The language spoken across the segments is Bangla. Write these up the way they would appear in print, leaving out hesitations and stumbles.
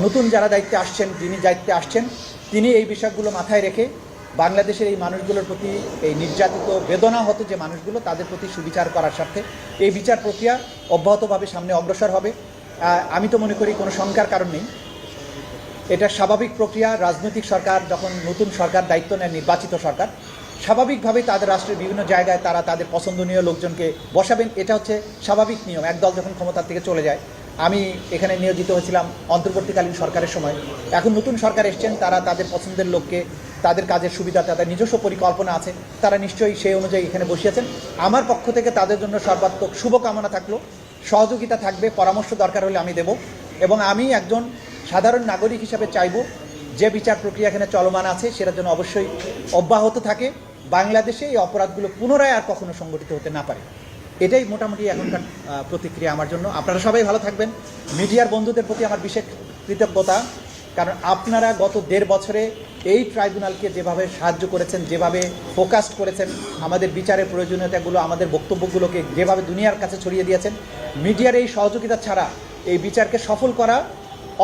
নতুন যারা দায়িত্বে আসছেন, যিনি দায়িত্বে আসছেন, তিনি এই বিষয়গুলো মাথায় রেখে বাংলাদেশের এই মানুষগুলোর প্রতি, এই নির্যাতিত বেদনাহত যে মানুষগুলো, তাদের প্রতি সুবিচার করার স্বার্থে এই বিচার প্রক্রিয়া অব্যাহতভাবে সামনে অগ্রসর হবে। আমি তো মনে করি কোনো শঙ্কার কারণ নেই। এটা স্বাভাবিক প্রক্রিয়া। রাজনৈতিক সরকার যখন নতুন সরকার দায়িত্ব নেয়, নির্বাচিত সরকার, স্বাভাবিকভাবেই তাদের রাষ্ট্রের বিভিন্ন জায়গায় তারা তাদের পছন্দনীয় লোকজনকে বসাবেন। এটা হচ্ছে স্বাভাবিক নিয়ম। একদল যখন ক্ষমতার থেকে চলে যায়, আমি এখানে নিয়োজিত হয়েছিলাম অন্তর্বর্তীকালীন সরকারের সময়। এখন নতুন সরকার এসছেন, তারা তাদের পছন্দের লোককে, তাদের কাজের সুবিধা, তাদের নিজস্ব পরিকল্পনা আছে, তারা নিশ্চয়ই সেই অনুযায়ী এখানে বসিয়েছেন। আমার পক্ষ থেকে তাদের জন্য সর্বাত্মক শুভকামনা থাকলো, সহযোগিতা থাকবে, পরামর্শ দরকার হলে আমি দেব। এবং আমি একজন সাধারণ নাগরিক হিসাবে চাইব যে বিচার প্রক্রিয়া এখানে চলমান আছে সেটার জন্য অবশ্যই অব্যাহত থাকে, বাংলাদেশে এই অপরাধগুলো পুনরায় আর কখনো সংগঠিত হতে না পারে। এটাই মোটামুটি এখনকার প্রতিক্রিয়া আমার জন্য। আপনারা সবাই ভালো থাকবেন। মিডিয়ার বন্ধুদের প্রতি আমার বিশেষ কৃতজ্ঞতা, কারণ আপনারা গত 1.5 বছরে এই ট্রাইব্যুনালকে যেভাবে সাহায্য করেছেন, যেভাবে ফোকাসড করেছেন, আমাদের বিচারের প্রয়োজনীয়তাগুলো, আমাদের বক্তব্যগুলোকে যেভাবে দুনিয়ার কাছে ছড়িয়ে দিয়েছেন, মিডিয়ার এই সহযোগিতা ছাড়া এই বিচারকে সফল করা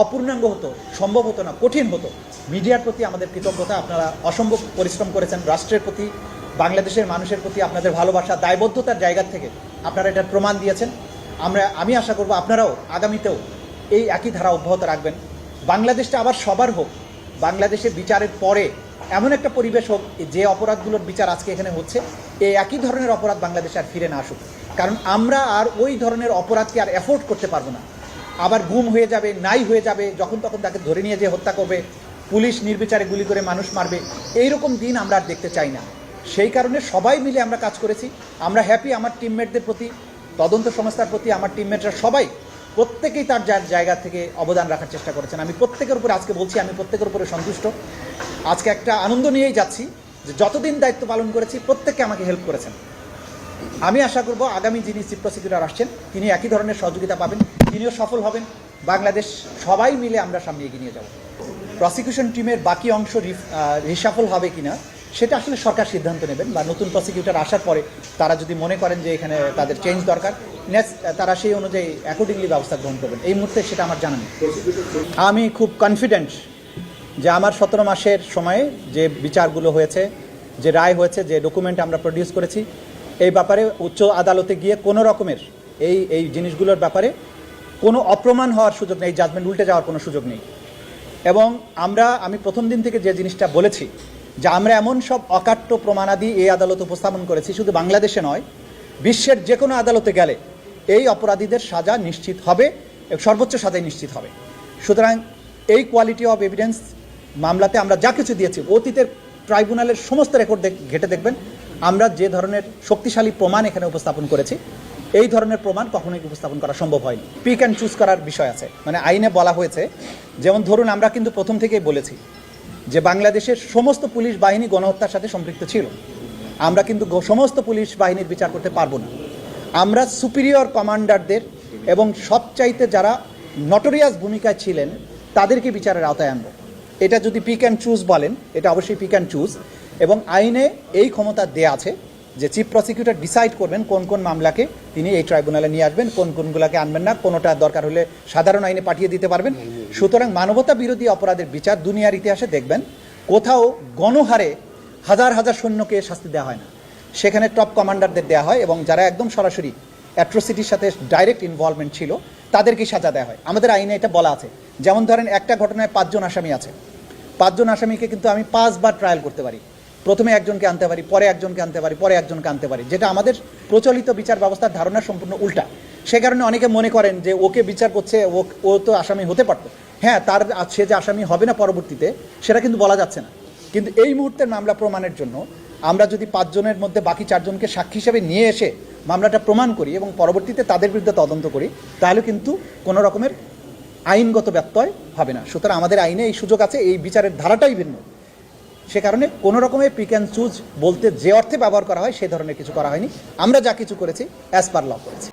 অপূর্ণাঙ্গ হতো, সম্ভব হতো না, কঠিন হতো। মিডিয়ার প্রতি আমাদের কৃতজ্ঞতা। আপনারা অসম্ভব পরিশ্রম করেছেন। রাষ্ট্রের প্রতি, বাংলাদেশের মানুষের প্রতি আপনাদের ভালোবাসা, দায়বদ্ধতার জায়গা থেকে আপনারা এটার প্রমাণ দিয়েছেন। আমি আশা করব আপনারাও আগামীতেও এই একই ধারা অব্যাহত রাখবেন। বাংলাদেশটা আবার সবার হোক। বাংলাদেশে বিচারের পরে এমন একটা পরিবেশ হোক যে অপরাধগুলোর বিচার আজকে এখানে হচ্ছে, এই একই ধরনের অপরাধ বাংলাদেশে আর ফিরে না আসুক। কারণ আমরা আর ওই ধরনের অপরাধকে আর অ্যাফোর্ড করতে পারবো না। আবার গুম হয়ে যাবে, নাই হয়ে যাবে, যখন তখন তাকে ধরে নিয়ে যে হত্যা করবে, পুলিশ নির্বিচারে গুলি করে মানুষ মারবে, এইরকম দিন আমরা আর দেখতে চাই না। সেই কারণে সবাই মিলে আমরা কাজ করেছি। আমরা হ্যাপি আমার টিমমেটদের প্রতি, তদন্ত সংস্থার প্রতি। আমার টিমমেটরা সবাই প্রত্যেকেই তার জায়গা থেকে অবদান রাখার চেষ্টা করেছেন। আমি প্রত্যেকের উপরে আজকে বলছি, আমি প্রত্যেকের উপরে সন্তুষ্ট। আজকে একটা আনন্দ নিয়েই যাচ্ছি যে যতদিন দায়িত্ব পালন করেছি প্রত্যেককে আমাকে হেল্প করেছেন। আমি আশা করব আগামী যিনি চিফ প্রসিকিউটর আসছেন তিনি একই ধরনের সহযোগিতা পাবেন, তিনিও সফল হবেন। বাংলাদেশ সবাই মিলে আমরা সামনে এগিয়ে নিয়ে যাব। প্রসিকিউশন টিমের বাকি অংশ রিসাফল হবে কিনা সেটা আসলে সরকার সিদ্ধান্ত নেবেন, বা নতুন প্রসিকিউটর আসার পরে তারা যদি মনে করেন যে এখানে তাদের চেঞ্জ দরকার, তারা সেই অনুযায়ী অ্যাকর্ডিংলি ব্যবস্থা গ্রহণ করবেন। এই মুহূর্তে সেটা আমার জানা নেই। আমি খুব কনফিডেন্ট যে আমার 17 মাসের সময়ে যে বিচারগুলো হয়েছে, যে রায় হয়েছে, যে ডকুমেন্ট আমরা প্রডিউস করেছি, এই ব্যাপারে উচ্চ আদালতে গিয়ে কোনো রকমের এই জিনিসগুলোর ব্যাপারে কোনো অপ্রমাণ হওয়ার সুযোগ নেই, জাজমেন্ট উল্টে যাওয়ার কোনো সুযোগ নেই। এবং আমি প্রথম দিন থেকে যে জিনিসটা বলেছি যে আমরা এমন সব অকাট্য প্রমাণাদি এই আদালতে উপস্থাপন করেছি, শুধু বাংলাদেশে নয়, বিশ্বের যে কোনো আদালতে গেলে এই অপরাধীদের সাজা নিশ্চিত হবে, সর্বোচ্চ সাজাই নিশ্চিত হবে। সুতরাং এই কোয়ালিটি অফ এভিডেন্স মামলাতে আমরা যা কিছু দিয়েছি, অতীতের ট্রাইব্যুনালের সমস্ত রেকর্ড ঘেটে দেখবেন আমরা যে ধরনের শক্তিশালী প্রমাণ এখানে উপস্থাপন করেছি, এই ধরনের প্রমাণ কখনোই উপস্থাপন করা সম্ভব হয়নি। পিক অ্যান্ড চুজ করার বিষয় আছে, মানে আইনে বলা হয়েছে, যেমন ধরুন আমরা কিন্তু প্রথম থেকেই বলেছি যে বাংলাদেশের সমস্ত পুলিশ বাহিনী গণহত্যার সাথে সম্পৃক্ত ছিল। আমরা কিন্তু সমস্ত পুলিশ বাহিনীর বিচার করতে পারবো না। আমরা সুপিরিয়র কমান্ডারদের এবং সবচাইতে যারা নটোরিয়াস ভূমিকায় ছিলেন তাদেরকে বিচারের আওতায় আনবো। এটা যদি পিক অ্যান্ড চুজ বলেন, এটা অবশ্যই পিক অ্যান্ড চুজ। এবং আইনে এই ক্ষমতা দেয়া আছে যে চিফ প্রসিকিউটর ডিসাইড করবেন কোন কোন মামলাকে তিনি এই ট্রাইব্যুনালে নিয়ে আসবেন, কোন কোনগুলোকে আনবেন না, কোনোটা দরকার হলে সাধারণ আইনে পাঠিয়ে দিতে পারবেন। সুতরাং মানবতা বিরোধী অপরাধের বিচার দুনিয়ার ইতিহাসে দেখবেন কোথাও গণহারে হাজার হাজার সৈন্যকে শাস্তি দেওয়া হয় না, সেখানে টপ কমান্ডারদের দেওয়া হয় এবং যারা একদম সরাসরি অ্যাট্রোসিটির সাথে ডাইরেক্ট ইনভলভমেন্ট ছিল তাদেরকে সাজা দেওয়া হয়। আমাদের আইনে এটা বলা আছে। যেমন ধরেন একটা ঘটনায় 5 জন আসামি আছে, 5 জন আসামিকে কিন্তু আমি 5 বার ট্রায়াল করতে পারি। প্রথমে একজনকে আনতে পারি, পরে একজনকে আনতে পারি, পরে একজনকে আনতে পারি, যেটা আমাদের প্রচলিত বিচার ব্যবস্থার ধারণা সম্পূর্ণ উল্টা। সে কারণে অনেকে মনে করেন যে ওকে বিচার করছে, ও তো আসামি হতে পারতো। হ্যাঁ, সে যে আসামি হবে না পরবর্তীতে সেটা কিন্তু বলা যাচ্ছে না। কিন্তু এই মুহূর্তের মামলা প্রমাণের জন্য আমরা যদি 5 জনের মধ্যে বাকি 4 জনকে সাক্ষী হিসেবে নিয়ে এসে মামলাটা প্রমাণ করি এবং পরবর্তীতে তাদের বিরুদ্ধে তদন্ত করি, তাহলে কিন্তু কোনো রকমের আইনগত ব্যত্যয় হবে না। সুতরাং আমাদের আইনে এই সুযোগ আছে, এই বিচারের ধারাটাই ভিন্ন। সে কারণে কোনো রকমের পিক অ্যান্ড চুজ বলতে যে অর্থে ব্যবহার করা হয় সে ধরনের কিছু করা হয়নি। আমরা যা কিছু করেছি অ্যাজ পার ল করেছি।